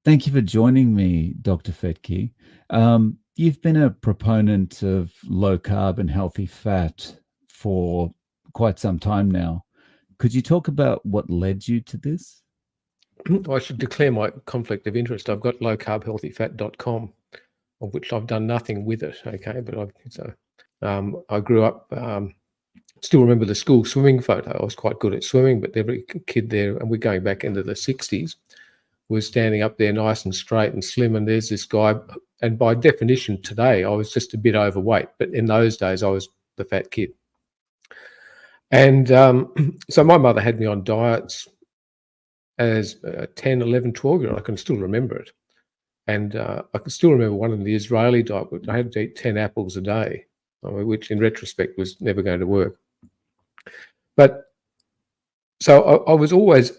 Thank you for joining me, Dr. Fetke. You've been a proponent of low carb and healthy fat for quite some time now. Could you talk about what led you to this? I should declare my conflict of interest. I've got lowcarbhealthyfat.com, of which I've done nothing with it. Okay, but I grew up. Still remember the school swimming photo. I was quite good at swimming, but every kid there, and we're going back into the 60s, was standing up there nice and straight and slim. And there's this guy, and by definition today, I was just a bit overweight, but in those days, I was the fat kid. And so my mother had me on diets as a 10, 11, 12-year-old. I can still remember it. And I can still remember one of the Israeli diet, I had to eat 10 apples a day, which in retrospect was never going to work. But so I was always,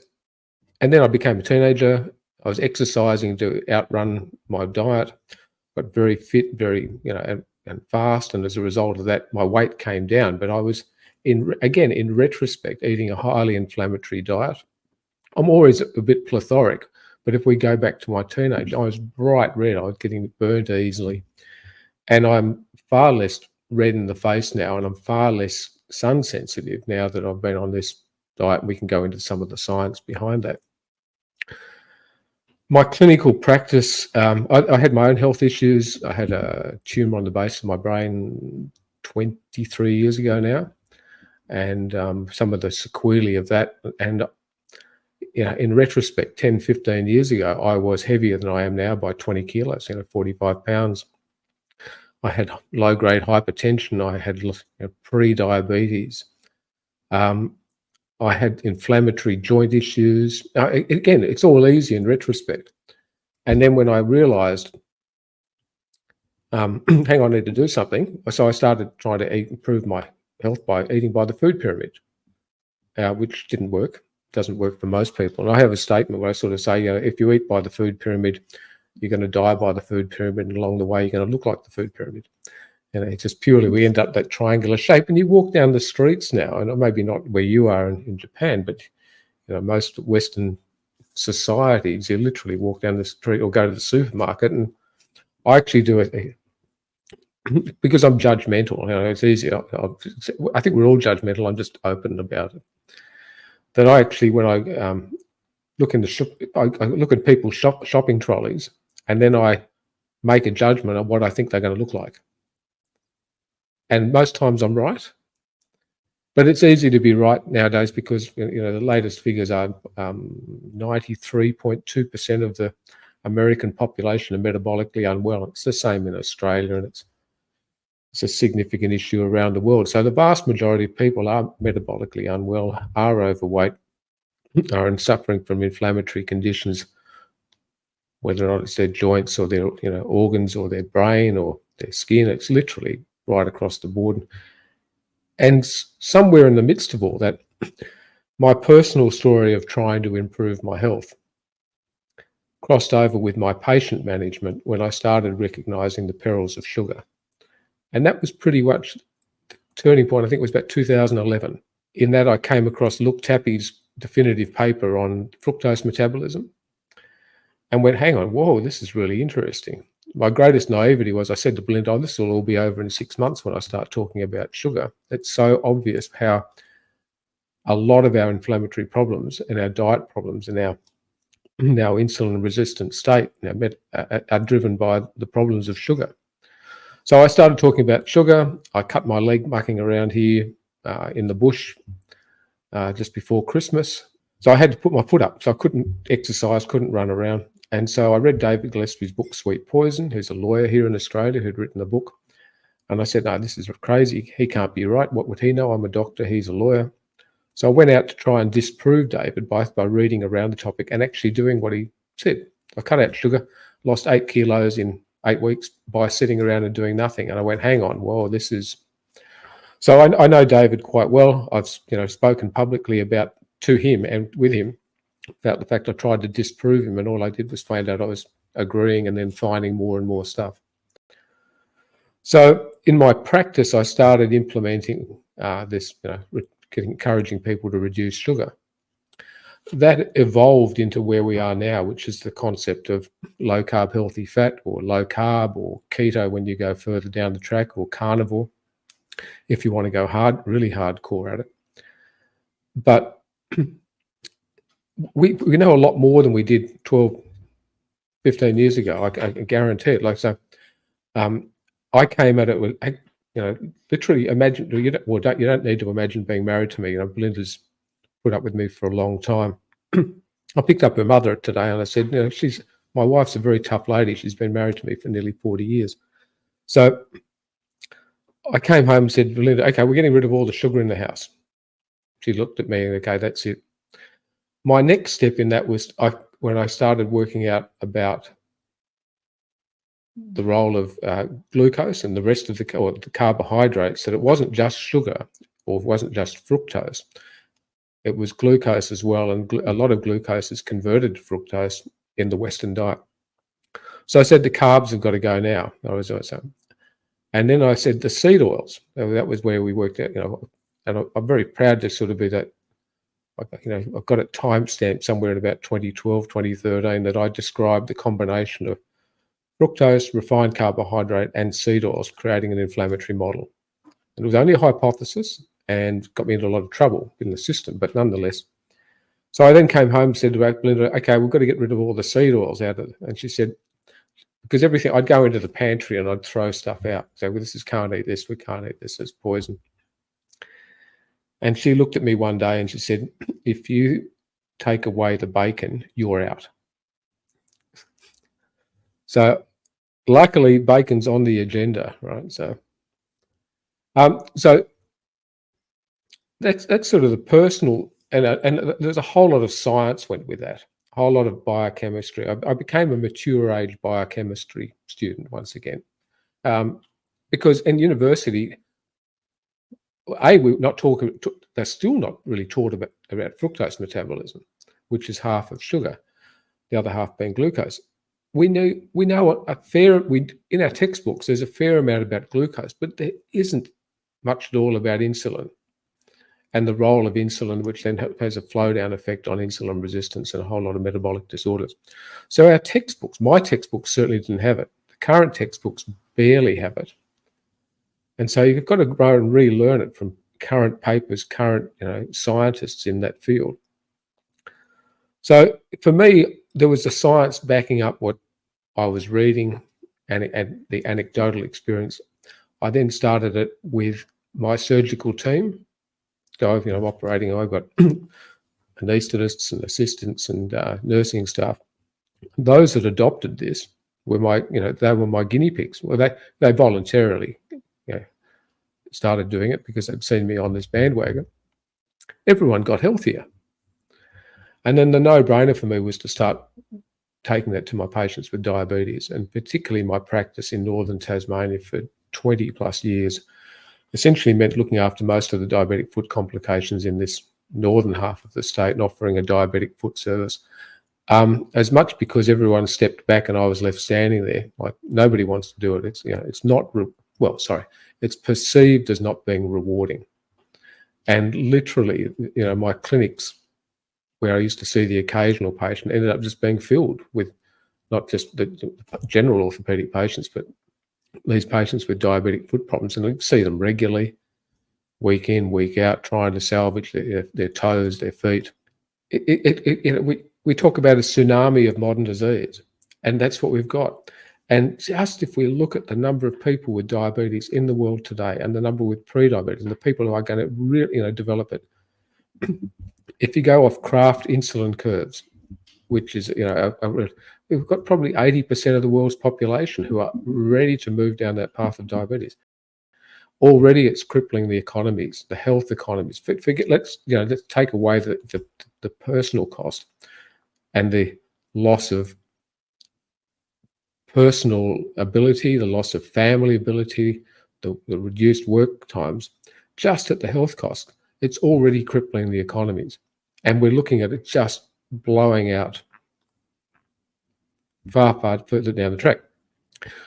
and then I became a teenager. I was exercising to outrun my diet, got very fit, very, and fast. And as a result of that, my weight came down. But I was, in retrospect, eating a highly inflammatory diet. I'm always a bit plethoric, but if we go back to my teenage, I was bright red. I was getting burnt easily. And I'm far less red in the face now, and I'm far less sun sensitive now that I've been on this diet. We can go into some of the science behind that. My clinical practice, I had my own health issues. I had a tumor on the base of my brain 23 years ago now, and some of the sequelae of that. And in retrospect, 10, 15 years ago, I was heavier than I am now by 20 kilos, 45 pounds. I had low-grade hypertension. I had pre-diabetes. I had inflammatory joint issues. Again, it's all easy in retrospect. And then when I realized, hang on, I need to do something. So I started trying to improve my health by eating by the food pyramid, which didn't work. Doesn't work for most people. And I have a statement where I sort of say, if you eat by the food pyramid, you're going to die by the food pyramid, and along the way, you're going to look like the food pyramid. It's just purely, we end up that triangular shape. And you walk down the streets now, and maybe not where you are in Japan, but most Western societies, you literally walk down the street or go to the supermarket. And I actually do it because I'm judgmental. It's easy. I think we're all judgmental. I'm just open about it. That I actually, when I look in the shop, I look at people's shopping trolleys, and then I make a judgment on what I think they're going to look like. And most times I'm right, but it's easy to be right nowadays because the latest figures are 93.2% of the American population are metabolically unwell. It's the same in Australia, and it's a significant issue around the world. So the vast majority of people are metabolically unwell, are overweight, are suffering from inflammatory conditions, whether or not it's their joints or their organs or their brain or their skin. It's literally right across the board. And somewhere in the midst of all that, my personal story of trying to improve my health crossed over with my patient management when I started recognizing the perils of sugar. And that was pretty much the turning point. I think it was about 2011. In that, I came across Luke Tappy's definitive paper on fructose metabolism and went, hang on, whoa, this is really interesting. My greatest naivety was I said to Belinda, this will all be over in 6 months when I start talking about sugar. It's so obvious how a lot of our inflammatory problems and our diet problems and our insulin-resistant state are driven by the problems of sugar. So I started talking about sugar. I cut my leg mucking around here in the bush just before Christmas. So I had to put my foot up. So I couldn't exercise, couldn't run around. And so I read David Gillespie's book, Sweet Poison, who's a lawyer here in Australia who'd written the book. And I said, no, this is crazy. He can't be right. What would he know? I'm a doctor. He's a lawyer. So I went out to try and disprove David both by reading around the topic and actually doing what he said. I cut out sugar, lost 8 kilos in 8 weeks by sitting around and doing nothing. And I went, hang on, whoa, this is... So I know David quite well. I've spoken publicly to him and with him about the fact I tried to disprove him, and all I did was find out I was agreeing and then finding more and more stuff. So in my practice, I started implementing this, encouraging people to reduce sugar. that evolved into where we are now, which is the concept of low carb healthy fat, or low carb, or keto when you go further down the track, or carnivore if you want to go really hardcore at it. But we know a lot more than we did 12, 15 years ago. I guarantee it. Like, so I came at it with, literally imagine, you don't need to imagine being married to me. Belinda's put up with me for a long time. I picked up her mother today and I said, my wife's a very tough lady. She's been married to me for nearly 40 years. So I came home and said, Belinda, okay, we're getting rid of all the sugar in the house. She looked at me and, okay, that's it. My next step in that was when I started working out about the role of glucose and the rest of the carbohydrates, that it wasn't just sugar, or it wasn't just fructose. It was glucose as well, and a lot of glucose is converted to fructose in the Western diet. So I said the carbs have got to go now. And then I said the seed oils. That was where we worked out, and I'm very proud to sort of be that, I've got it timestamped somewhere in about 2012, 2013, that I described the combination of fructose, refined carbohydrate, and seed oils, creating an inflammatory model. And it was only a hypothesis and got me into a lot of trouble in the system, but nonetheless. So I then came home and said to Belinda, okay, we've got to get rid of all the seed oils out of it. And she said, because everything, I'd go into the pantry and I'd throw stuff out. So, well, can't eat this, we can't eat this, it's poison. And she looked at me one day and she said, if you take away the bacon, you're out. So luckily bacon's on the agenda, right? So that's sort of the personal, and there's a whole lot of science went with that, a whole lot of biochemistry. I became a mature age biochemistry student once again, because in university, we're not talking, they're still not really taught about fructose metabolism, which is half of sugar, the other half being glucose. We know in our textbooks, there's a fair amount about glucose, but there isn't much at all about insulin and the role of insulin, which then has a flow down effect on insulin resistance and a whole lot of metabolic disorders. So our textbooks, my textbooks certainly didn't have it. The current textbooks barely have it. And so you've got to go and relearn it from current papers, current scientists in that field. So for me, there was the science backing up what I was reading and the anecdotal experience. I then started it with my surgical team. So I'm operating. I've got anaesthetists and assistants and nursing staff. Those that adopted this were they were my guinea pigs. Well, they voluntarily started doing it because they'd seen me on this bandwagon. Everyone got healthier. And then the no-brainer for me was to start taking that to my patients with diabetes, and particularly my practice in northern Tasmania for 20 plus years essentially meant looking after most of the diabetic foot complications in this northern half of the state and offering a diabetic foot service. As much because everyone stepped back and I was left standing there, like nobody wants to do it. It's not, it's perceived as not being rewarding. And literally, my clinics, where I used to see the occasional patient, ended up just being filled with not just the general orthopedic patients, but these patients with diabetic foot problems. And I see them regularly, week in, week out, trying to salvage their toes, their feet. We talk about a tsunami of modern disease, and that's what we've got. And just if we look at the number of people with diabetes in the world today and the number with pre-diabetes and the people who are going to really develop it, if you go off Kraft insulin curves, which is, we've got probably 80% of the world's population who are ready to move down that path of diabetes. Already it's crippling the economies, the health economies. Let's take away the personal cost and the loss of personal ability, the loss of family ability, the reduced work times, just at the health cost. It's already crippling the economies. And we're looking at it just blowing out far, far further down the track.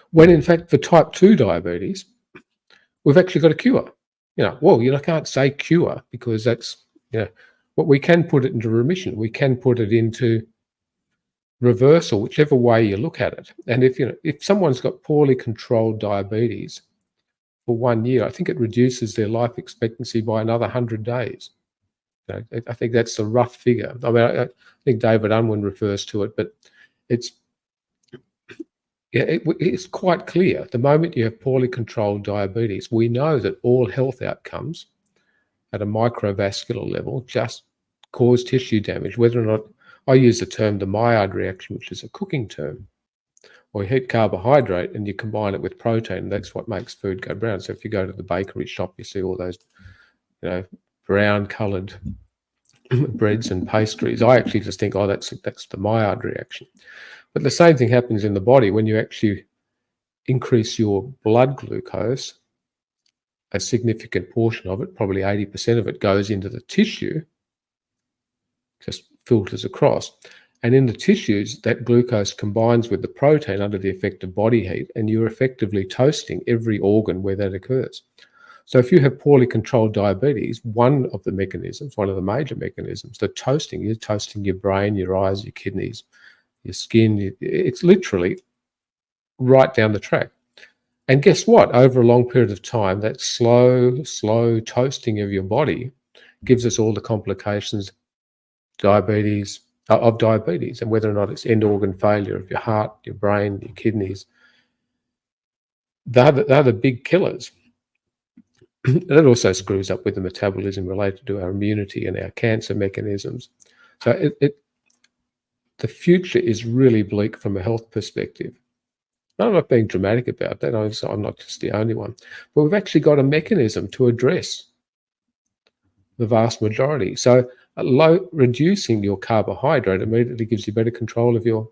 When in fact, for type 2 diabetes, we've actually got a cure. I can't say cure because that's, But we can put it into remission. We can put it into reversal, whichever way you look at it. And if someone's got poorly controlled diabetes for 1 year, I think it reduces their life expectancy by another 100 days. I think that's the rough figure. I mean, I think David Unwin refers to it, but it's quite clear. The moment you have poorly controlled diabetes, we know that all health outcomes at a microvascular level just cause tissue damage, whether or not I use the term the Maillard reaction, which is a cooking term. Or you heat carbohydrate and you combine it with protein, and that's what makes food go brown. So if you go to the bakery shop, you see all those, brown-coloured breads and pastries. I actually just think, oh, that's the Maillard reaction. But the same thing happens in the body when you actually increase your blood glucose. A significant portion of it, probably 80% of it, goes into the tissue, just filters across. And in the tissues, that glucose combines with the protein under the effect of body heat, and you're effectively toasting every organ where that occurs. So if you have poorly controlled diabetes, one of the major mechanisms, you're toasting your brain, your eyes, your kidneys, your skin. It's literally right down the track. And guess what? Over a long period of time, that slow toasting of your body gives us all the complications of diabetes, and whether or not it's end organ failure of your heart, your brain, your kidneys. They're the big killers. And it also screws up with the metabolism related to our immunity and our cancer mechanisms. So the future is really bleak from a health perspective. I'm not being dramatic about that. I'm not just the only one. But we've actually got a mechanism to address the vast majority. So reducing your carbohydrate immediately gives you better control of your,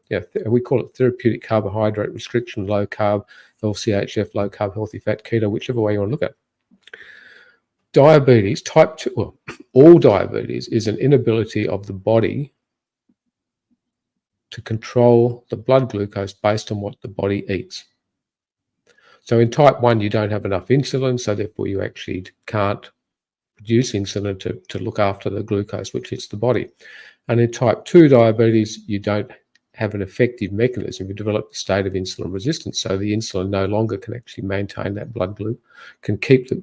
we call it therapeutic carbohydrate restriction, low carb, LCHF, low carb, healthy fat, keto, whichever way you want to look at it. Diabetes, type 2, all diabetes is an inability of the body to control the blood glucose based on what the body eats. So in type 1, you don't have enough insulin, so therefore you actually can't produce insulin to look after the glucose which hits the body. And in type 2 diabetes, you don't have an effective mechanism. You develop a state of insulin resistance, so the insulin no longer can actually maintain that blood glucose, can keep the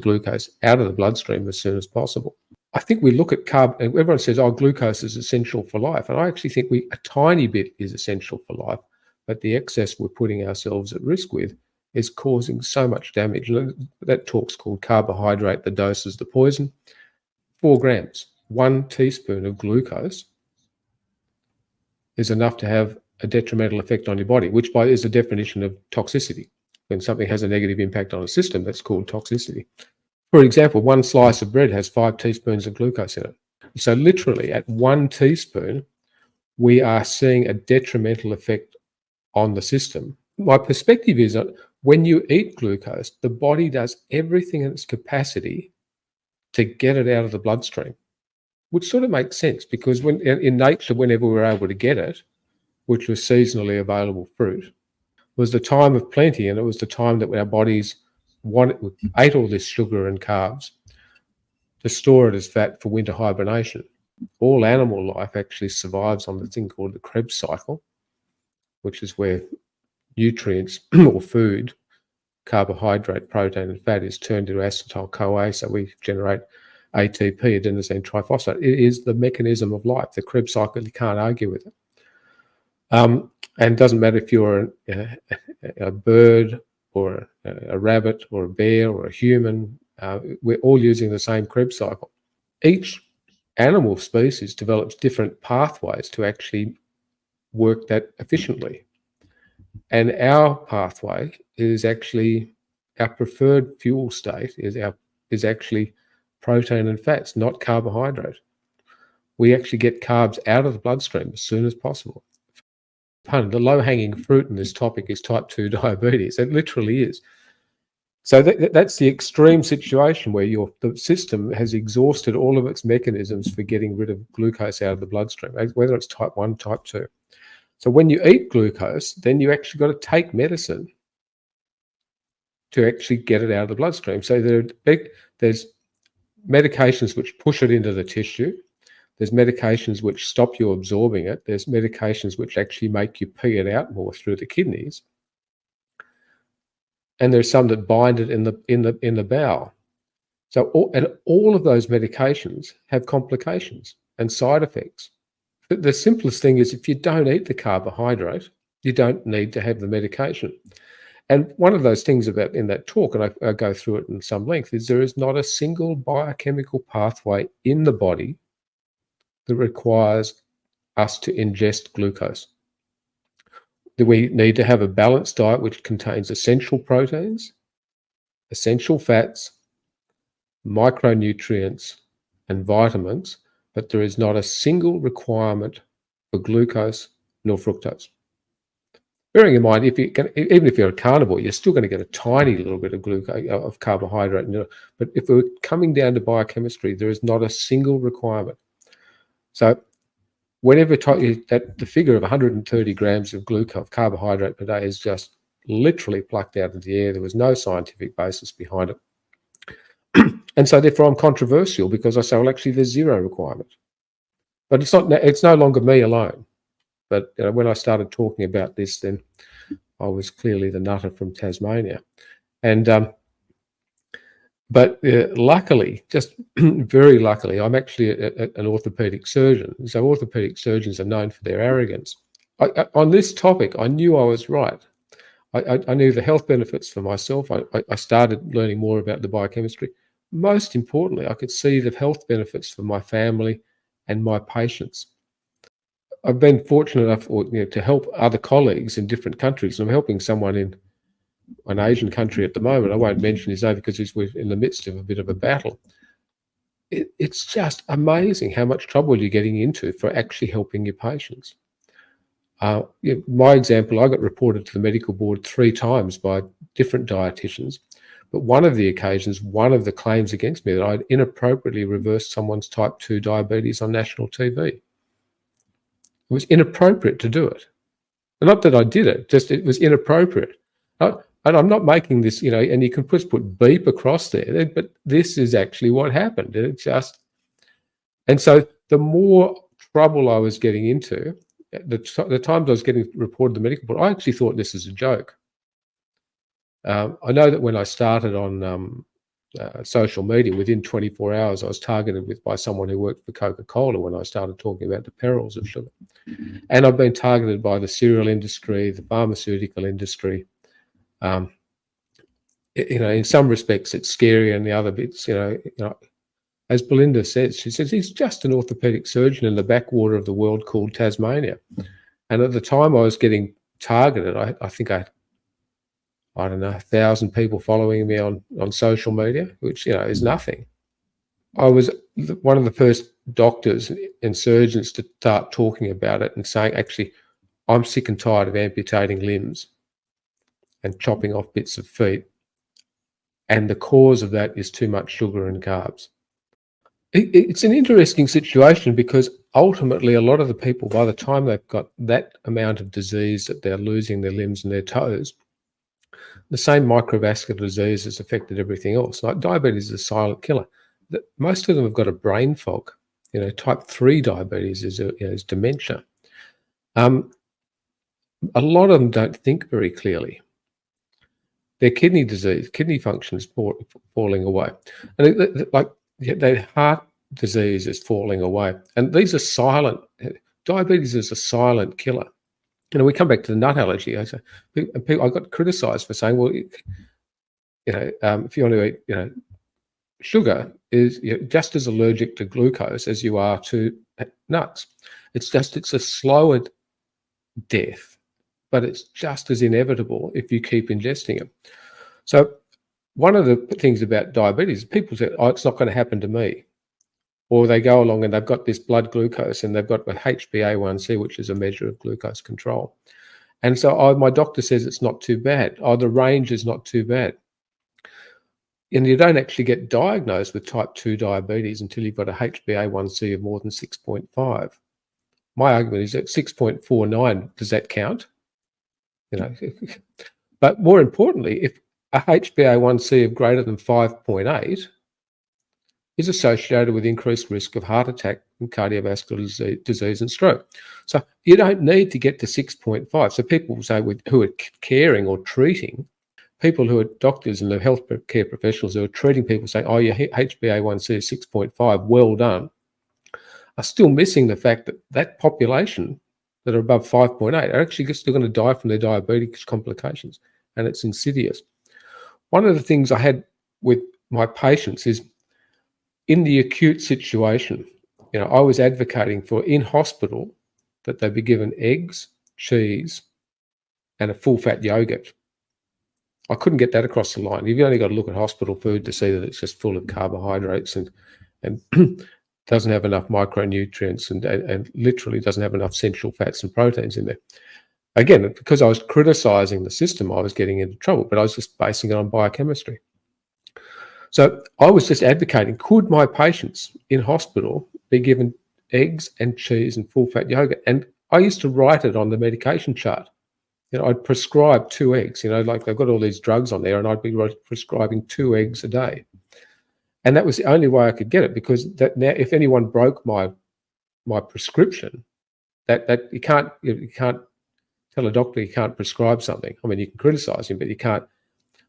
glucose out of the bloodstream as soon as possible. I think we look at carb, and everyone says, oh, glucose is essential for life. And I actually think a tiny bit is essential for life, but the excess we're putting ourselves at risk with is causing so much damage. And that talk's called carbohydrate, the dose is the poison. 4 grams, 1 teaspoon of glucose is enough to have a detrimental effect on your body, which is the definition of toxicity. When something has a negative impact on a system, that's called toxicity. For example, 1 slice of bread has 5 teaspoons of glucose in it. So literally at 1 teaspoon, we are seeing a detrimental effect on the system. My perspective is that when you eat glucose, the body does everything in its capacity to get it out of the bloodstream, which sort of makes sense because in nature, whenever we were able to get it, which was seasonally available fruit, was the time of plenty, and it was the time that our bodies ate all this sugar and carbs to store it as fat for winter hibernation. All animal life actually survives on the thing called the Krebs cycle, which is where nutrients or food, carbohydrate, protein, and fat is turned into acetyl-CoA, so we generate ATP, adenosine triphosphate. It is the mechanism of life. The Krebs cycle, you can't argue with it. And it doesn't matter if you're a bird or a rabbit or a bear or a human, we're all using the same Krebs cycle. Each animal species develops different pathways to actually work that efficiently. And our pathway is actually, our preferred fuel state is actually protein and fats, not carbohydrate. We actually get carbs out of the bloodstream as soon as possible. The low-hanging fruit in this topic is type 2 diabetes. It literally is. So that's the extreme situation where the system has exhausted all of its mechanisms for getting rid of glucose out of the bloodstream, whether it's type 1, type 2. So when you eat glucose, then you actually got to take medicine to actually get it out of the bloodstream. So there's medications which push it into the tissue. There's medications which stop you absorbing it. There's medications which actually make you pee it out more through the kidneys. And there's some that bind it in the bowel. So all of those medications have complications and side effects. The simplest thing is if you don't eat the carbohydrate, you don't need to have the medication. And one of those things about in that talk, and I go through it in some length, is there is not a single biochemical pathway in the body that requires us to ingest glucose. We need to have a balanced diet which contains essential proteins, essential fats, micronutrients, and vitamins, but there is not a single requirement for glucose nor fructose. Bearing in mind, even if you're a carnivore, you're still going to get a tiny little bit of glucose, of carbohydrate. But if we're coming down to biochemistry, there is not a single requirement. So whenever that the figure of 130 grams of glucose, carbohydrate per day, is just literally plucked out of the air. There was no scientific basis behind it. And so therefore I'm controversial because I say, well, actually there's zero requirement. But it's no longer me alone. But when I started talking about this, then I was clearly the nutter from Tasmania. And but luckily, just very luckily, I'm actually an orthopedic surgeon. So orthopedic surgeons are known for their arrogance. On this topic, I knew I was right. I knew the health benefits for myself. I started learning more about the biochemistry. Most importantly, I could see the health benefits for my family and my patients. I've been fortunate enough to help other colleagues in different countries. I'm helping someone in an Asian country at the moment. I won't mention his name because we're in the midst of a bit of a battle. It's just amazing how much trouble you're getting into for actually helping your patients. My example, I got reported to the medical board 3 times by different dietitians. But one of the occasions, one of the claims against me that I'd inappropriately reversed someone's type 2 diabetes on national TV. It was inappropriate to do it. Not that I did it, just it was inappropriate. And I'm not making this, and you can just put beep across there, but this is actually what happened. And so the more trouble I was getting into, the times I was getting reported to the medical board, I actually thought this is a joke. I know that when I started on social media, within 24 hours, I was targeted by someone who worked for Coca-Cola when I started talking about the perils of sugar. And I've been targeted by the cereal industry, the pharmaceutical industry. In some respects, it's scary, and the other bits, as Belinda says, she says, he's just an orthopedic surgeon in the backwater of the world called Tasmania. And at the time I was getting targeted, I think I don't know, 1,000 people following me on social media, which, is nothing. I was one of the first doctors and surgeons to start talking about it and saying, actually, I'm sick and tired of amputating limbs and chopping off bits of feet. And the cause of that is too much sugar and carbs. It's an interesting situation because ultimately a lot of the people, by the time they've got that amount of disease that they're losing their limbs and their toes, the same microvascular disease has affected everything else. Like diabetes is a silent killer. Most of them have got a brain fog. Type 3 diabetes is dementia. A lot of them don't think very clearly. Their kidney disease, kidney function is falling away. And their heart disease is falling away. And these are silent. Diabetes is a silent killer. We come back to the nut allergy. I got criticised for saying, well, if you want to eat, sugar is just as allergic to glucose as you are to nuts. It's a slower death, but it's just as inevitable if you keep ingesting it. So one of the things about diabetes, people say, oh, it's not going to happen to me. Or they go along and they've got this blood glucose and they've got a HbA1c, which is a measure of glucose control. And so my doctor says it's not too bad. The range is not too bad. And you don't actually get diagnosed with type 2 diabetes until you've got a HbA1c of more than 6.5. My argument is that 6.49, does that count? But more importantly, if a HbA1c of greater than 5.8, is associated with increased risk of heart attack and cardiovascular disease and stroke. So you don't need to get to 6.5. So people say who are caring or treating, people who are doctors and the healthcare professionals who are treating people saying, oh, your HbA1c is 6.5, well done, are still missing the fact that that population that are above 5.8 are actually still going to die from their diabetes complications, and it's insidious. One of the things I had with my patients is in the acute situation, I was advocating for in hospital that they be given eggs, cheese, and a full-fat yogurt. I couldn't get that across the line. You've only got to look at hospital food to see that it's just full of carbohydrates and doesn't have enough micronutrients and literally doesn't have enough essential fats and proteins in there. Again, because I was criticizing the system, I was getting into trouble, but I was just basing it on biochemistry. So I was just advocating, could my patients in hospital be given eggs and cheese and full-fat yogurt? And I used to write it on the medication chart. I'd prescribe 2 eggs, like they've got all these drugs on there, and I'd be prescribing 2 eggs a day. And that was the only way I could get it, because that now, if anyone broke my prescription, that you can't tell a doctor you can't prescribe something. I mean, you can criticize him, but you can't.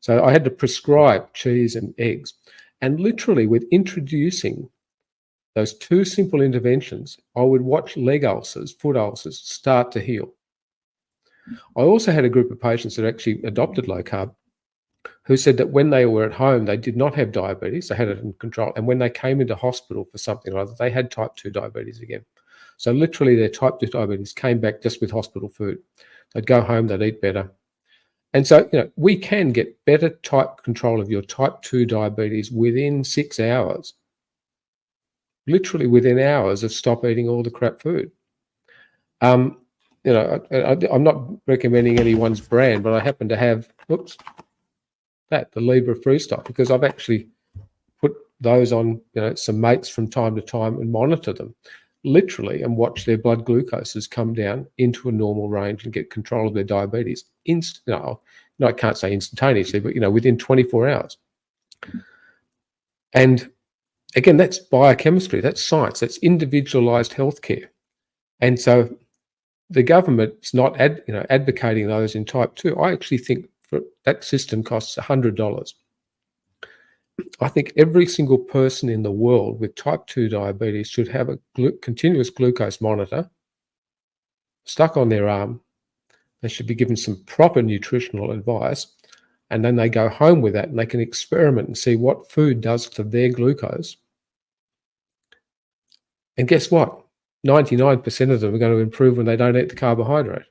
So I had to prescribe cheese and eggs. And literally with introducing those 2 simple interventions, I would watch leg ulcers, foot ulcers start to heal. I also had a group of patients that actually adopted low carb who said that when they were at home, they did not have diabetes, they had it in control. And when they came into hospital for something or other, they had type 2 diabetes again. So literally their type 2 diabetes came back just with hospital food. They'd go home, they'd eat better. And so, we can get better control of your type 2 diabetes within 6 hours, literally within hours of stop eating all the crap food. I'm not recommending anyone's brand, but I happen to have, the Libra Freestyle, because I've actually put those on, some mates from time to time and monitor them literally and watch their blood glucoses come down into a normal range and get control of their diabetes. I can't say instantaneously, but within 24 hours. And again, that's biochemistry, that's science, that's individualized healthcare. And so the government's not advocating those in type 2. I actually think that system costs $100. I think every single person in the world with type 2 diabetes should have a continuous glucose monitor stuck on their arm. They should be given some proper nutritional advice, and then they go home with that and they can experiment and see what food does to their glucose. And guess what? 99% of them are going to improve when they don't eat the carbohydrate.